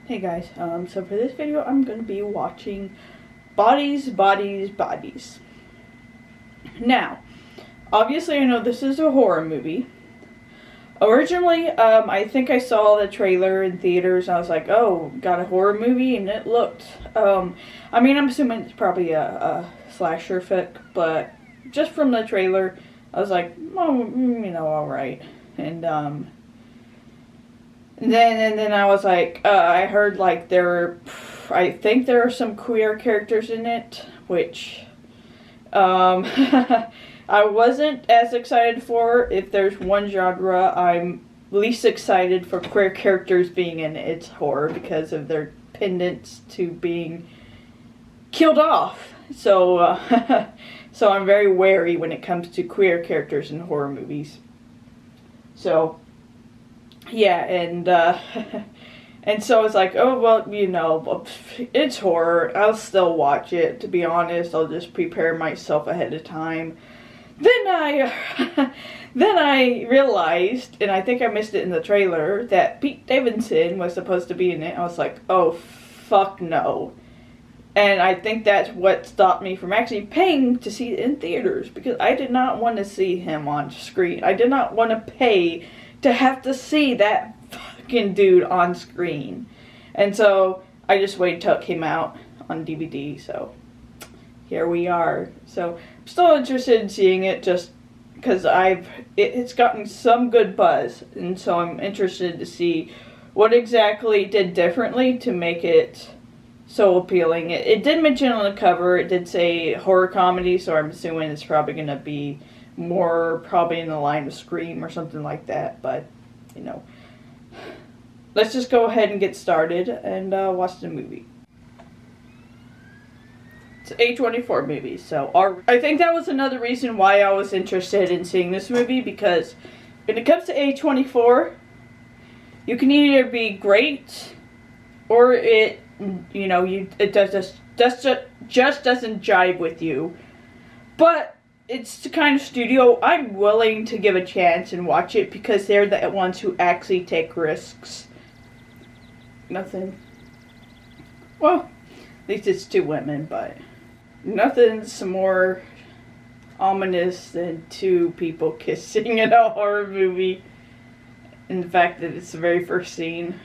Hey guys, so for this video I'm going to be watching Bodies, Bodies, Bodies. Now, obviously I know this is a horror movie. Originally, I think I saw the trailer in theaters and I was like, oh, got a horror movie, and it looked, I mean, I'm assuming it's probably a slasher flick, but just from the trailer, I was like, oh, you know, alright. And then I was like, I heard like I think there are some queer characters in it, which, I wasn't as excited for. If there's one genre I'm least excited for queer characters being in, it's horror, because of their pendants to being killed off. So, so I'm very wary when it comes to queer characters in horror movies. So, yeah, and so it's like, oh, well, you know, it's horror. I'll still watch it. To be honest, I'll just prepare myself ahead of time. Then I realized, and I think I missed it in the trailer, that Pete Davidson was supposed to be in it. I was like, oh, fuck no. And I think that's what stopped me from actually paying to see it in theaters, because I did not want to see him on screen. I did not want to pay to have to see that fucking dude on screen. And so I just waited till it came out on DVD, so here we are. So I'm still interested in seeing it, just because it's gotten some good buzz, and so I'm interested to see what exactly it did differently to make it so appealing. It did mention on the cover, it did say horror comedy, so I'm assuming it's probably going to be more probably in the line of Scream or something like that, but, you know. Let's just go ahead and get started and watch the movie. It's an A24 movie, so I think that was another reason why I was interested in seeing this movie, because when it comes to A24, you can either be great, or it, you know, it just doesn't jive with you. But it's the kind of studio I'm willing to give a chance and watch it, because they're the ones who actually take risks. Nothing. Well, at least it's two women, but nothing's more ominous than two people kissing in a horror movie. And the fact that it's the very first scene.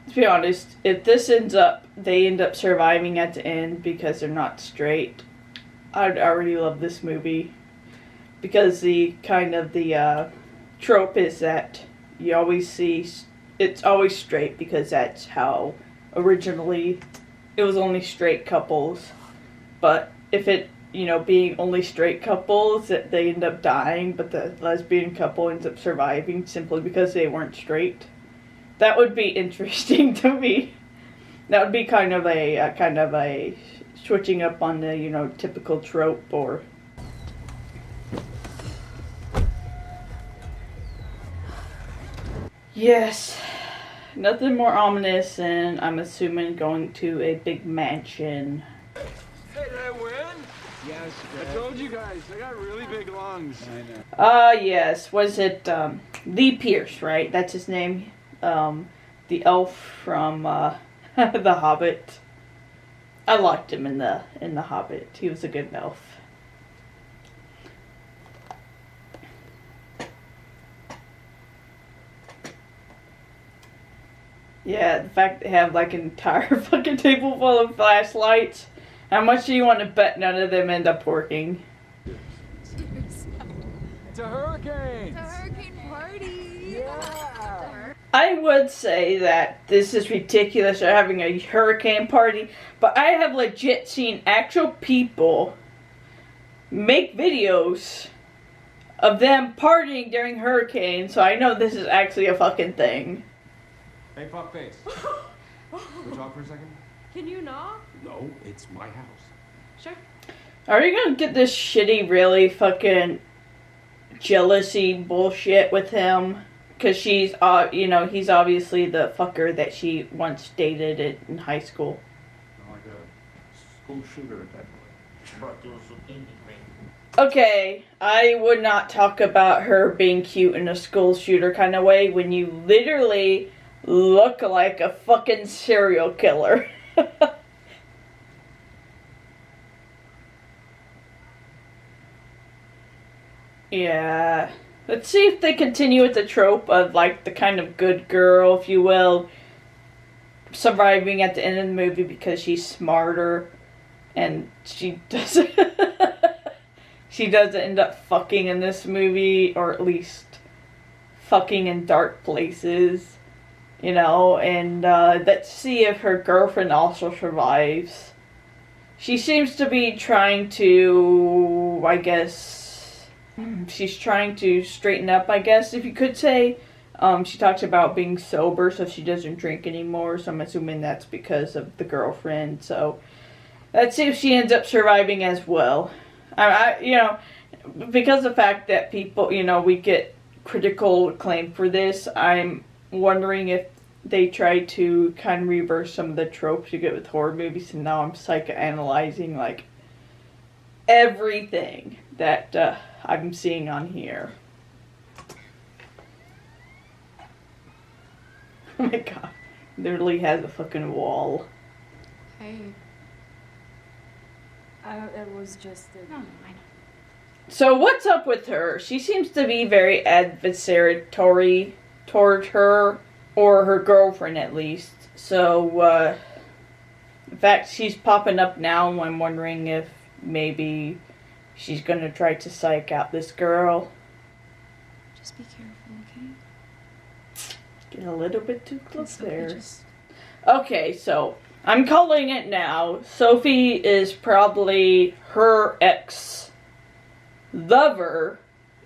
To be honest, if they end up surviving at the end because they're not straight, I'd already love this movie. Because the trope is that you always see, it's always straight, because that's how originally it was, only straight couples. But if it, you know, being only straight couples, that they end up dying, but the lesbian couple ends up surviving simply because they weren't straight. That would be interesting to me. That would be kind of a switching up on the, you know, typical trope. Or yes, nothing more ominous than, I'm assuming, going to a big mansion. Hey, did I win? Yes, I told you guys, I got really big lungs. I know. Yes, was it Lee Pierce, right? That's his name. The elf from The Hobbit. I liked him in the Hobbit. He was a good elf. Yeah, the fact they have like an entire fucking table full of flashlights. How much do you want to bet none of them end up working? It's a hurricane! It's a hurricane party! Yeah! I would say that this is ridiculous, they're having a hurricane party, but I have legit seen actual people make videos of them partying during hurricanes, so I know this is actually a fucking thing. Hey, fuck face. Can we talk for a second? Can you not? No, it's my house. Sure. Are you gonna get this shitty, really fucking jealousy bullshit with him? Because she's, you know, he's obviously the fucker that she once dated in high school. Like a school shooter at that point. Brought you some anything. Okay, I would not talk about her being cute in a school shooter kind of way when you literally look like a fucking serial killer. Yeah. Let's see if they continue with the trope of, like, the kind of good girl, if you will, surviving at the end of the movie because she's smarter and she doesn't she doesn't end up fucking in this movie, or at least fucking in dark places, you know. And let's see if her girlfriend also survives. She seems to be trying to, I guess, she's trying to straighten up, I guess, if you could say. She talks about being sober, so she doesn't drink anymore, so I'm assuming that's because of the girlfriend. So let's see if she ends up surviving as well. You know, because of the fact that people, you know, we get critical acclaim for this, I'm wondering if they try to kind of reverse some of the tropes you get with horror movies, and now I'm psychoanalyzing, like, everything that I'm seeing on here. Oh my god. Literally has a fucking wall. Hey. It was just a... No, I know. So what's up with her? She seems to be very adversatory toward her, or her girlfriend at least. So, in fact, she's popping up now, and I'm wondering if maybe she's gonna try to psych out this girl. Just be careful, okay? Get a little bit too close there. Okay, so I'm calling it now. Sophie is probably her ex-lover,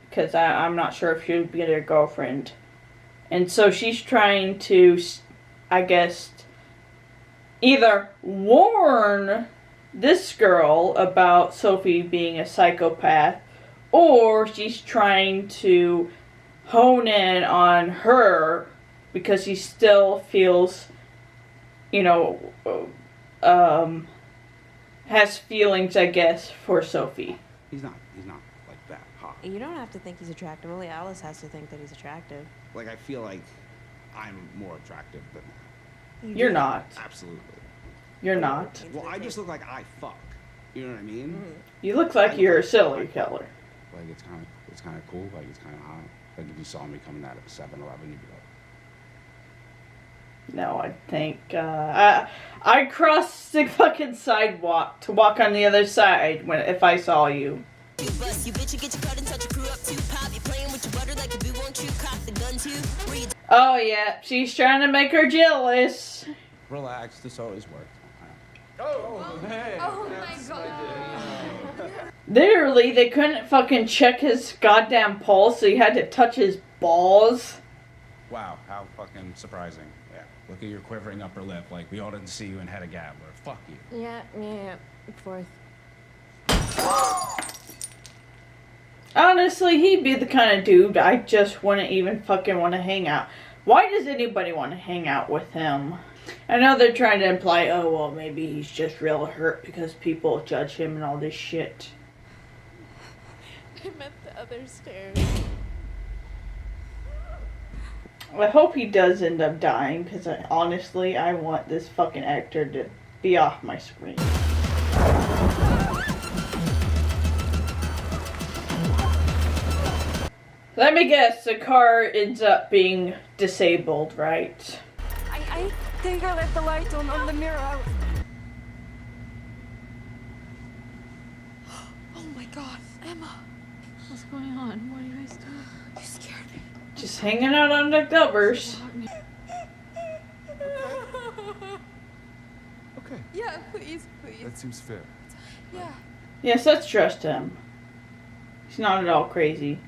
because I'm not sure if she would be their girlfriend. And so she's trying to, I guess, either warn this girl about Sophie being a psychopath, or she's trying to hone in on her because she still feels, you know, has feelings, I guess, for Sophie. He's not like that hot. You don't have to think he's attractive. Only Alice has to think that he's attractive. Like, I feel like I'm more attractive than You're not. absolutely. You're not. Well, I just look like I fuck. You know what I mean? Mm-hmm. You look like you're a silly killer. Like, it's kind of cool. Like, it's kind of hot. Like, if you saw me coming out of 7-Eleven, you'd be like, No, I think, I'd cross the fucking sidewalk to walk on the other side if I saw you. Oh yeah, she's trying to make her jealous. relax, this always works. Oh, hey. Oh my god. Literally, they couldn't fucking check his goddamn pulse, so he had to touch his balls. Wow, how fucking surprising. Yeah. Look at your quivering upper lip, like we all didn't see you and had a gabbler. Fuck you. Yeah. Fourth. Honestly, he'd be the kind of dude I just wouldn't even fucking want to hang out. Why does anybody want to hang out with him? I know they're trying to imply, oh, well, maybe he's just real hurt because people judge him and all this shit. I meant the other stairs. I hope he does end up dying, because honestly, I want this fucking actor to be off my screen. Let me guess, the car ends up being disabled, right? I think I left the light on the mirror. Oh my god, Emma. What's going on? What are you guys doing? You scared me. Just hanging out on the covers. Okay, Yeah, please. that seems fair. Yeah. Yes, let's trust him. He's not at all crazy.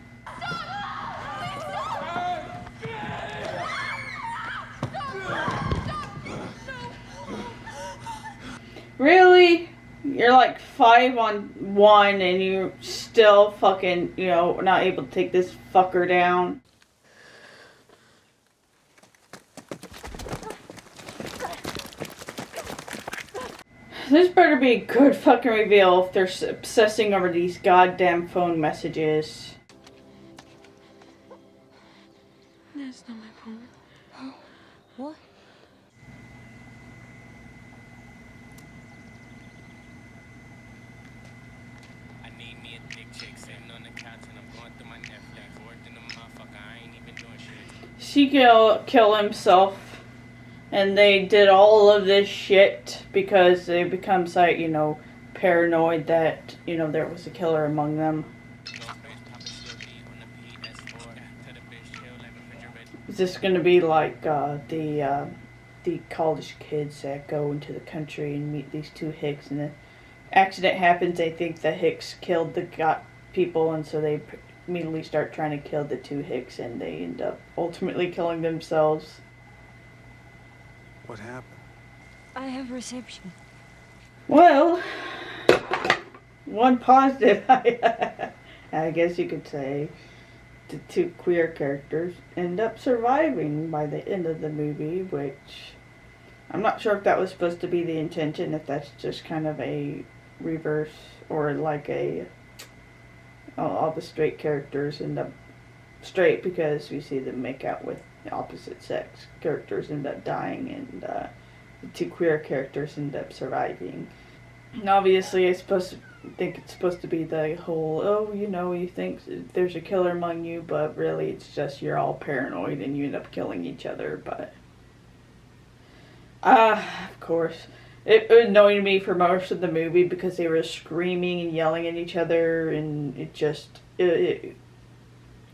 Really? You're like 5-on-1 and you're still fucking, you know, not able to take this fucker down. This better be a good fucking reveal if they're obsessing over these goddamn phone messages. That's not my phone. What? I need me a thick chick sitting on the couch and I'm going through my Netflix. Working the motherfucker, I ain't even doing shit. She kill himself, and they did all of this shit because they become paranoid that there was a killer among them. Is this gonna be like the college kids that go into the country and meet these two hicks, and the accident happens? They think the hicks killed the people, and so they immediately start trying to kill the two hicks, and they end up ultimately killing themselves. What happened? I have reception. Well, one positive, I guess you could say, the two queer characters end up surviving by the end of the movie, which I'm not sure if that was supposed to be the intention, if that's just kind of a reverse, or like all the straight characters end up straight because we see them make out with the opposite sex characters end up dying, and the two queer characters end up surviving. And obviously, I think it's supposed to be the whole, you think there's a killer among you, but really it's just you're all paranoid and you end up killing each other. But of course, it annoyed me for most of the movie because they were screaming and yelling at each other, and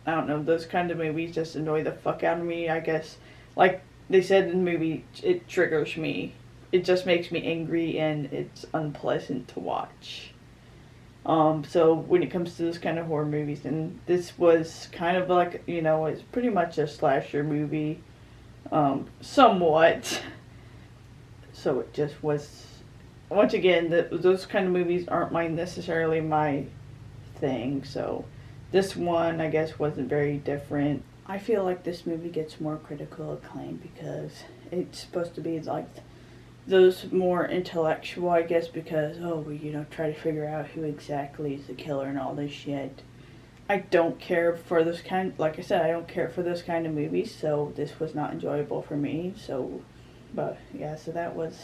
I don't know, those kind of movies just annoy the fuck out of me, I guess. Like they said in the movie, it triggers me. It just makes me angry, and it's unpleasant to watch. So when it comes to this kind of horror movies, and this was kind of like, it's pretty much a slasher movie, somewhat. So it just was, once again, those kind of movies aren't necessarily my thing, so this one, I guess, wasn't very different. I feel like this movie gets more critical acclaim because it's supposed to be like those more intellectual, I guess, because, try to figure out who exactly is the killer and all this shit. I don't care for this like I said, I don't care for this kind of movies, so this was not enjoyable for me, so that was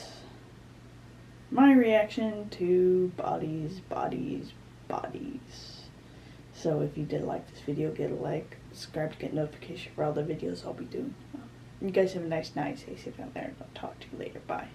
my reaction to Bodies. So if you did like this video, get a like, subscribe to get notification for all the videos I'll be doing. You guys have a nice night, stay safe out there, and I'll talk to you later, bye.